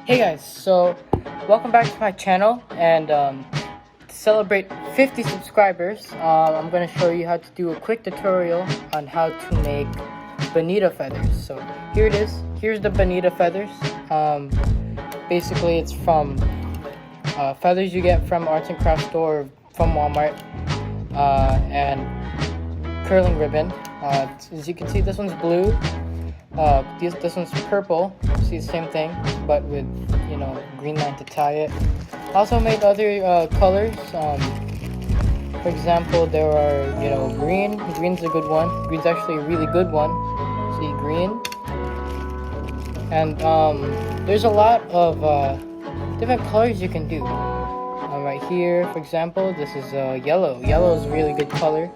Hey guys, so welcome back to my channel, and to celebrate 50 subscribers, I'm going to show you how to do a quick tutorial on how to make Bonito Feathers. So here it is. Here's the Bonito Feathers. Basically it's from feathers you get from arts and crafts store or from Walmart, and curling ribbon. As you can see, this one's blue. This one's purple. See, the same thing, but with green line to tie it. Also made other colors. For example, there are green. Green's a good one. Green's actually a really good one. See, green. And there's a lot of different colors you can do. Right here, for example, this is yellow. Yellow is a really good color.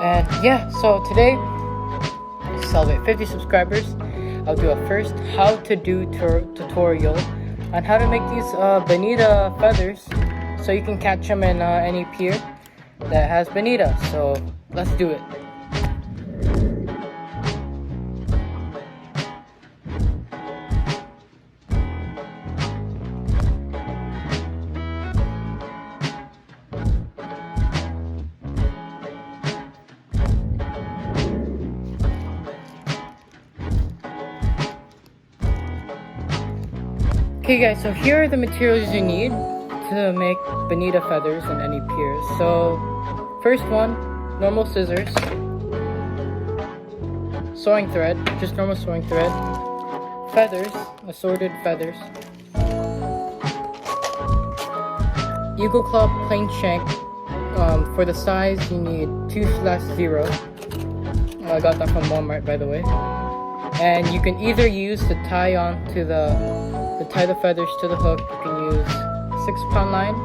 And yeah, so today, to celebrate 50 subscribers, I'll do a first how to do tutorial on how to make these Bonita feathers so you can catch them in any pier that has Bonita. So let's do it. Okay guys, so here are the materials you need to make Bonita feathers in any pier. So first one, normal scissors, sewing thread, just normal sewing thread, feathers, assorted feathers, eagle claw plain shank. For the size you need 2/0. I got that from Walmart, by the way. And you can either use to tie onto tie the feathers to the hook. You can use 6-pound line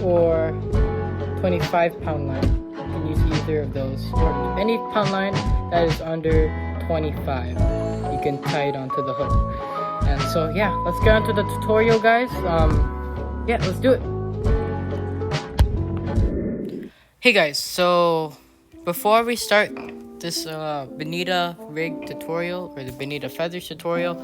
or 25-pound line. You can use either of those, or any pound line that is under 25. You can tie it onto the hook. And so yeah, let's get onto the tutorial, guys. Yeah, let's do it. Hey guys, so before we start this Bonita rig tutorial, or the Bonita feathers tutorial,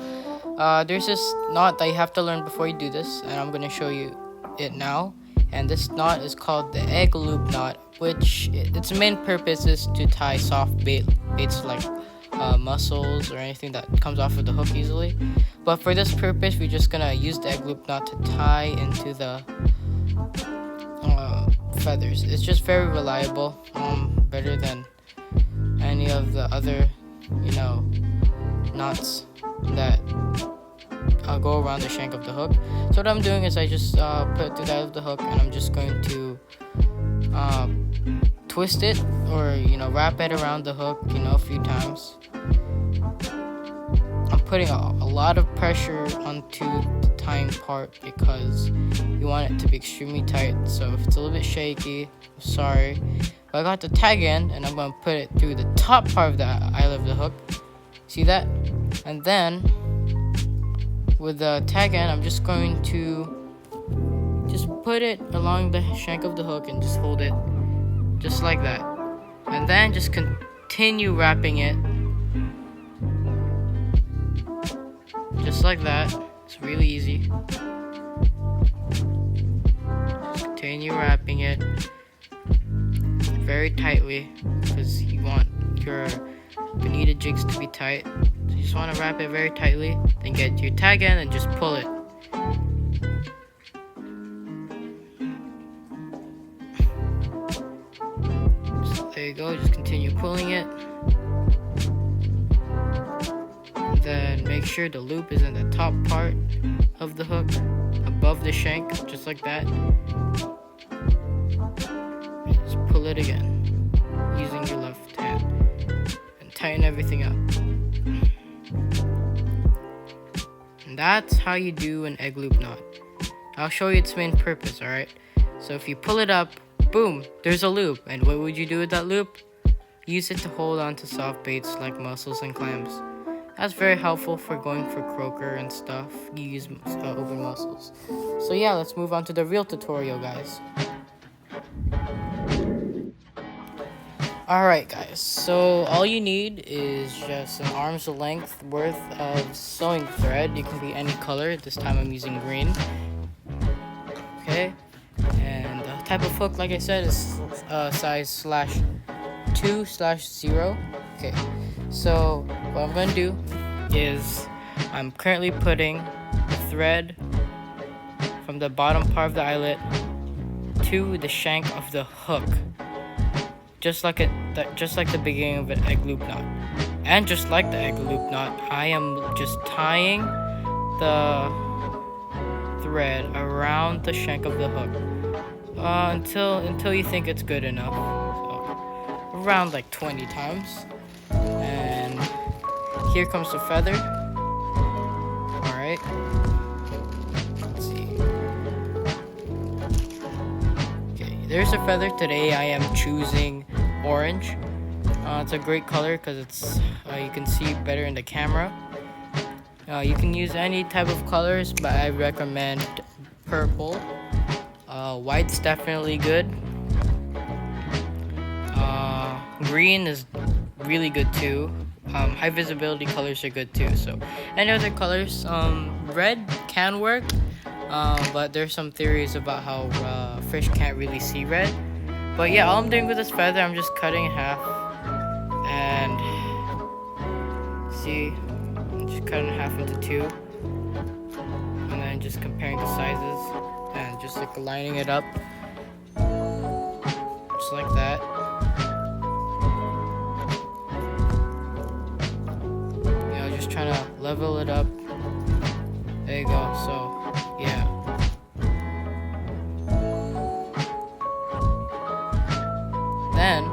there's this knot that you have to learn before you do this, and I'm going to show you it now. And this knot is called the egg loop knot, which its main purpose is to tie soft baits like mussels or anything that comes off of the hook easily. But for this purpose, we're just going to use the egg loop knot to tie into the feathers. It's just very reliable, better than any of the other knots that go around the shank of the hook. So what I'm doing is I just put it through that of the hook, and I'm just going to twist it, or wrap it around the hook a few times. I'm putting a lot of pressure onto the tying part because you want it to be extremely tight. So if it's a little bit shaky, I'm sorry. But I got the tag end, and I'm going to put it through the top part of the eye of the hook. See that? And then with the tag end, I'm just going to put it along the shank of the hook and just hold it just like that. And then just continue wrapping it just like that. It's really easy. Just continue wrapping it very tightly because you want your Bonita jigs to be tight. So you just want to wrap it very tightly, then get your tag end and just pull it. So there you go, just continue pulling it. Then make sure the loop is in the top part of the hook, above the shank, just like that. Just pull it again, using your left hand, and tighten everything up. And that's how you do an egg loop knot. I'll show you its main purpose, alright? So if you pull it up, boom, there's a loop. And what would you do with that loop? Use it to hold on to soft baits like mussels and clams. That's very helpful for going for croaker and stuff. You use open mussels. So yeah, let's move on to the real tutorial, guys. Alright guys, so all you need is just an arm's length worth of sewing thread. You can be any color. This time I'm using green. Okay, and the type of hook, like I said, is size /2/0. Okay, so what I'm going to do is I'm currently putting the thread from the bottom part of the eyelet to the shank of the hook. Just like the beginning of an egg loop knot. And just like the egg loop knot, I am just tying the thread around the shank of the hook until you think it's good enough. So, around like 20 times. And here comes the feather. Alright. Let's see. Okay, there's a feather. Today I am choosing orange. It's a great color because it's you can see better in the camera. You can use any type of colors, but I recommend purple. White's definitely good. Green is really good too. High visibility colors are good too. So any other colors, red can work, but there's some theories about how fish can't really see red. But yeah, all I'm doing with this feather, I'm just cutting in half, and see, I'm just cutting in half into two, and then just comparing the sizes, and just like lining it up, just like that. You know, just trying to level it up. There you go. So yeah. Then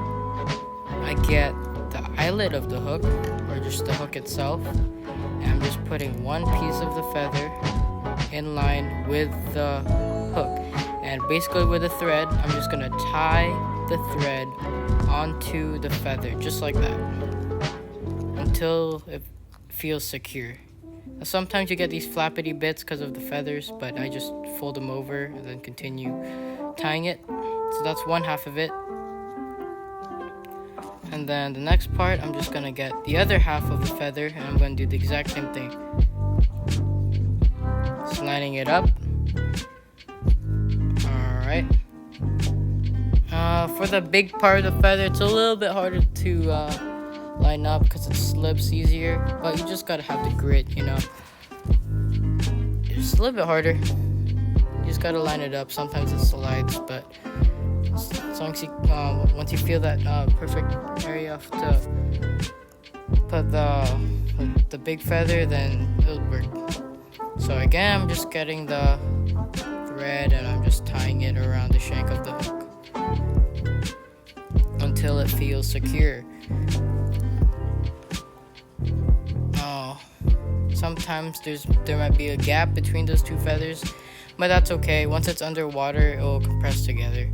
I get the eyelet of the hook, or just the hook itself, and I'm just putting one piece of the feather in line with the hook, and basically with a thread I'm just gonna tie the thread onto the feather just like that until it feels secure. Sometimes you get these flappity bits because of the feathers, but I just fold them over and then continue tying it. So that's one half of it. And then the next part, I'm just gonna get the other half of the feather, and I'm gonna do the exact same thing. Just lining it up. Alright. For the big part of the feather, it's a little bit harder to line up because it slips easier, but you just gotta have the grit, you know. It's a little bit harder. You just gotta line it up. Sometimes it slides, but as long as you, once you feel that perfect area to put the big feather, then it'll work. So again, I'm just getting the thread and I'm just tying it around the shank of the hook until it feels secure. Sometimes there might be a gap between those two feathers, but that's okay. Once it's underwater, it will compress together.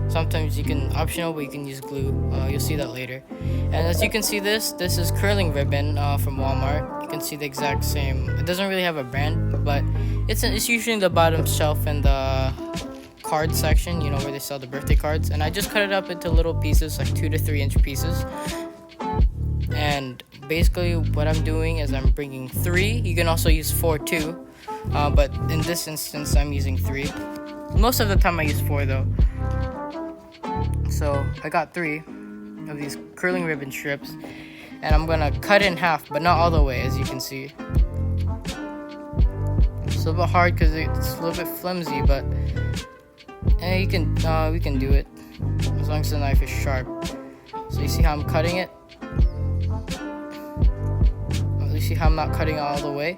Sometimes you can optional, but you can use glue. You'll see that later. And as you can see, this is curling ribbon from Walmart. You can see the exact same. It doesn't really have a brand, but it's usually in the bottom shelf in the card section, you know, where they sell the birthday cards. And I just cut it up into little pieces, like 2 to 3 inch pieces. And basically what I'm doing is I'm bringing 3. You can also use 4 too, but in this instance I'm using 3. Most of the time I use 4 though. So I got 3 of these curling ribbon strips, and I'm gonna cut it in half, but not all the way, as you can see. It's a little bit hard because it's a little bit flimsy, but we can do it as long as the knife is sharp. So you see how I'm cutting it? You see how I'm not cutting it all the way?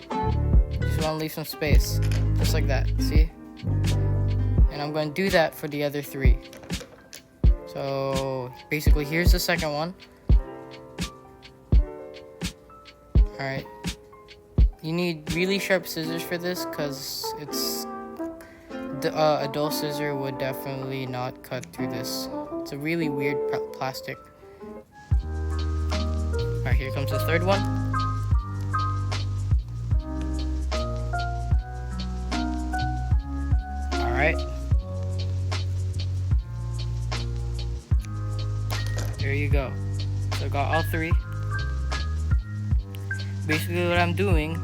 Just want to leave some space, just like that. See? And I'm going to do that for the other 3. So basically, here's the second one. Alright. You need really sharp scissors for this because a dull scissor would definitely not cut through this. It's a really weird plastic. Alright, here comes the third one. Alright. There go. So I got all 3. Basically what I'm doing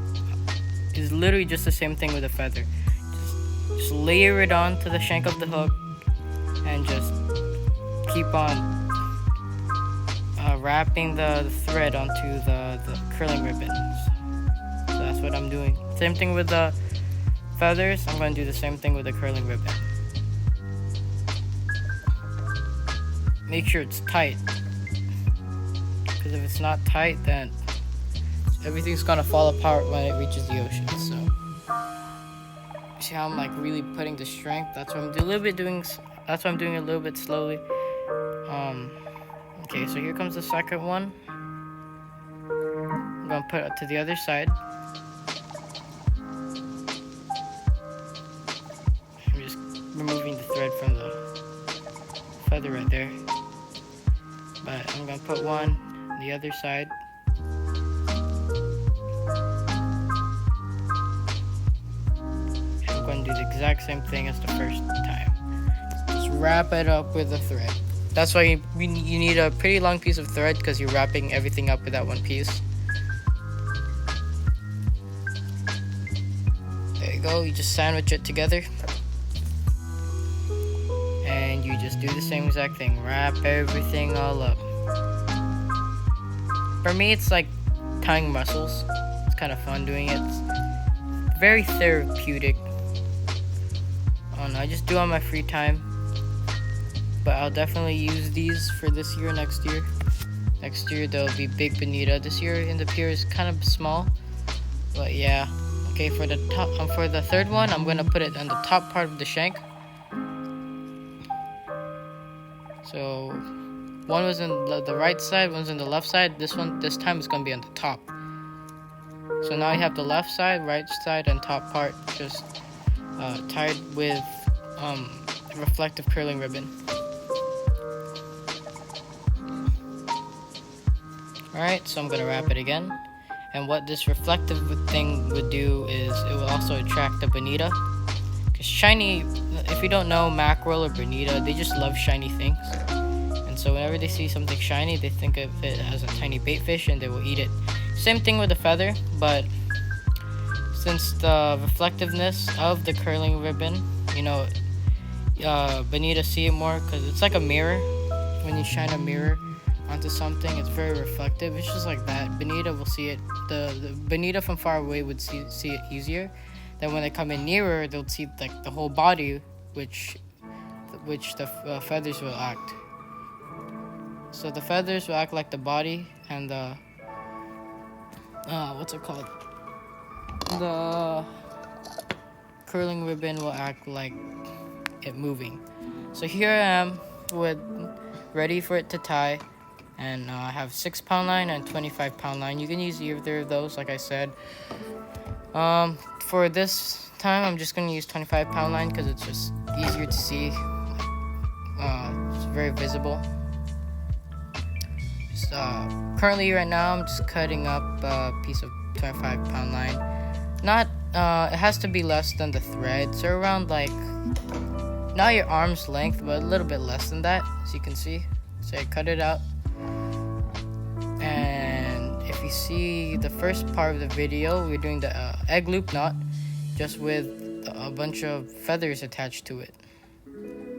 is literally just the same thing with a feather. Just layer it onto the shank of the hook and just keep on wrapping the thread onto the curling ribbons. So that's what I'm doing. Same thing with the feathers. I'm going to do the same thing with the curling ribbon. Make sure it's tight, because if it's not tight, then everything's gonna fall apart when it reaches the ocean. So see how I'm like really putting the strength? That's what I'm doing a little bit slowly. Okay, so here comes the second one. I'm gonna put it to the other side. I'm just removing the thread from the feather right there. But I'm gonna put one on the other side. I'm going to do the exact same thing as the first time. Just wrap it up with a thread. That's why you need a pretty long piece of thread, because you're wrapping everything up with that one piece. There you go. You just sandwich it together. And you just do the same exact thing. Wrap everything all up. For me, it's like tying mussels. It's kind of fun doing it. It's very therapeutic. I just do it on my free time. But I'll definitely use these for this year, next year. Next year there'll be big bonita. This year in the pier is kind of small. But yeah. Okay, for the third one, I'm gonna put it on the top part of the shank. So one was in the right side, one's in the left side. This time is gonna be on the top. So now you have the left side, right side, and top part just tied with reflective curling ribbon. Alright, so I'm gonna wrap it again. And what this reflective thing would do is it will also attract the bonita. Because shiny, if you don't know, mackerel or bonita, they just love shiny things. And so whenever they see something shiny, they think of it as a tiny bait fish and they will eat it. Same thing with the feather, but since the reflectiveness of the curling ribbon, bonita see it more, because it's like a mirror. When you shine a mirror onto something, it's very reflective. It's just like that. Bonita will see it. The bonita from far away would see it easier. Then when they come in nearer, they'll see like the whole body, which the feathers will act. So the feathers will act like the body, and the what's it called? The curling ribbon will act like it moving. So here I am ready for it to tie. And I have 6-pound line and 25-pound line. You can use either of those, like I said. For this time, I'm just going to use 25-pound line because it's just easier to see. It's very visible. Currently, right now, I'm just cutting up a piece of 25-pound line. It has to be less than the thread. So around like, not your arm's length, but a little bit less than that, as you can see. So I cut it out. And if you see the first part of the video, we're doing the egg loop knot, just with a bunch of feathers attached to it.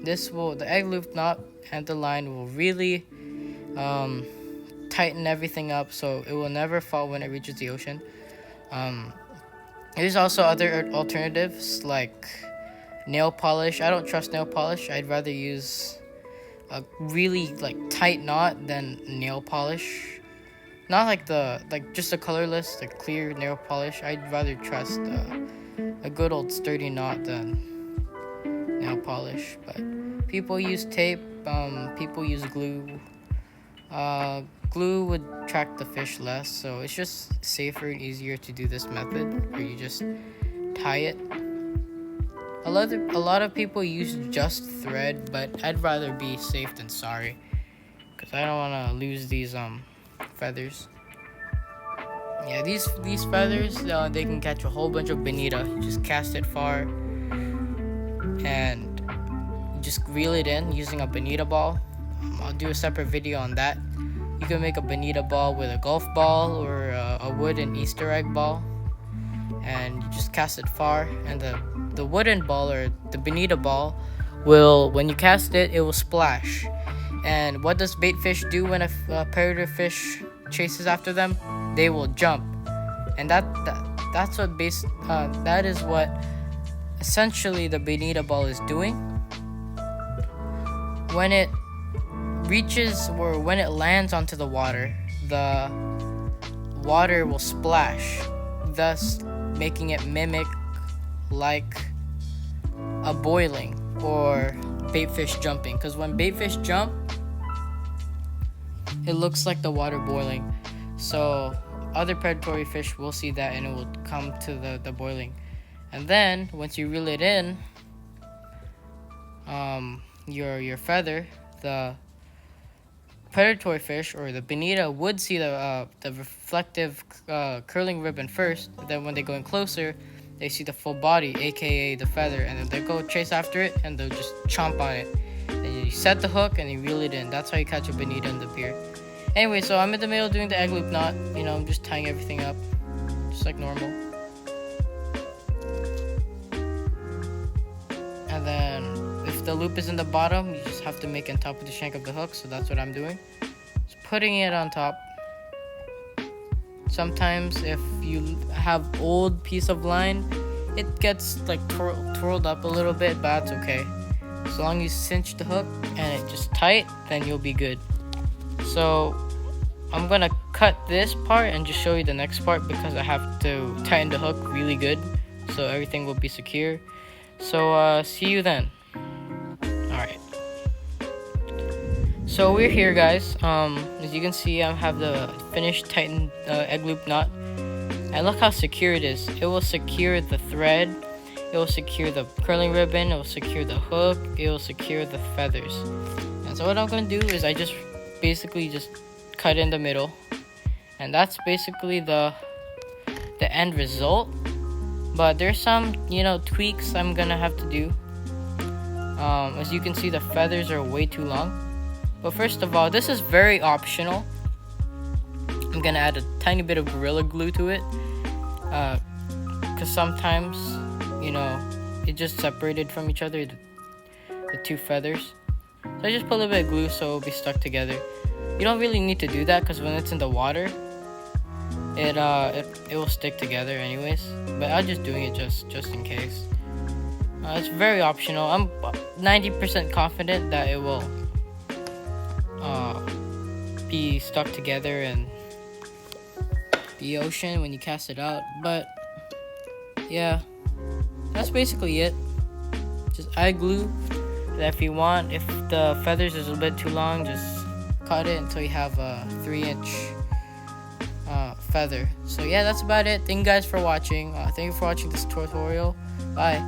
The egg loop knot and the line will really tighten everything up, so it will never fall when it reaches the ocean. There's also other alternatives like nail polish. I don't trust nail polish. I'd rather use a really tight knot than nail polish. Not just a colorless, clear nail polish. I'd rather trust a good old sturdy knot than nail polish. But people use tape. People use glue. Glue would attract the fish less, so it's just safer and easier to do this method where you just tie it. A lot of people use just thread, but I'd rather be safe than sorry, because I don't want to lose these feathers. Yeah, these feathers, they can catch a whole bunch of bonita. You just cast it far and you just reel it in using a bonita ball. I'll do a separate video on that. You can make a bonita ball with a golf ball or a wooden Easter egg ball, and you just cast it far, and the wooden ball or the bonita ball will, when you cast it, it will splash. And what does bait fish do when a predator fish chases after them? They will jump, and that's what that is what essentially the bonita ball is doing. When it reaches, or when it lands onto the water will splash, thus making it mimic like a boiling or bait fish jumping. Because when bait fish jump, it looks like the water boiling. So other predatory fish will see that, and it will come to the boiling. And then once you reel it in, your feather, the predatory fish or the bonita would see the reflective curling ribbon first. Then when they go in closer, they see the full body, aka the feather, and then they go chase after it, and they'll just chomp on it. Then you set the hook and you reel it in. That's how you catch a bonita in the pier. Anyway, so I'm in the middle doing the egg loop knot. I'm just tying everything up, just like normal. And then if the loop is in the bottom, you just have to make it on top of the shank of the hook. So that's what I'm doing. Just putting it on top. Sometimes if you have old piece of line, it gets like twirled up a little bit, but that's okay. As long as you cinch the hook and it just tight, then you'll be good. So I'm gonna cut this part and just show you the next part, because I have to tighten the hook really good so everything will be secure. So see you then. Alright, so we're here, guys. As you can see, I have the finished tightened egg loop knot, and look how secure it is. It will secure the thread, it will secure the curling ribbon, it will secure the hook, it will secure the feathers. And so what I'm going to do is I just basically just cut in the middle, and that's basically the end result. But there's some tweaks I'm gonna have to do. As you can see, the feathers are way too long. But first of all, this is very optional. I'm gonna add a tiny bit of Gorilla Glue to it, because sometimes it just separated from each other, the two feathers. So I just put a little bit of glue so it'll be stuck together. You don't really need to do that, because when it's in the water, it will stick together anyways. But I'm just doing it just in case. It's very optional. I'm 90% confident that it will be stuck together in the ocean when you cast it out. But yeah, that's basically it. Just add glue. If you want, if the feathers is a bit too long, just cut it until you have a 3-inch feather. So yeah, that's about it. Thank you guys for watching. Thank you for watching this tutorial. Bye.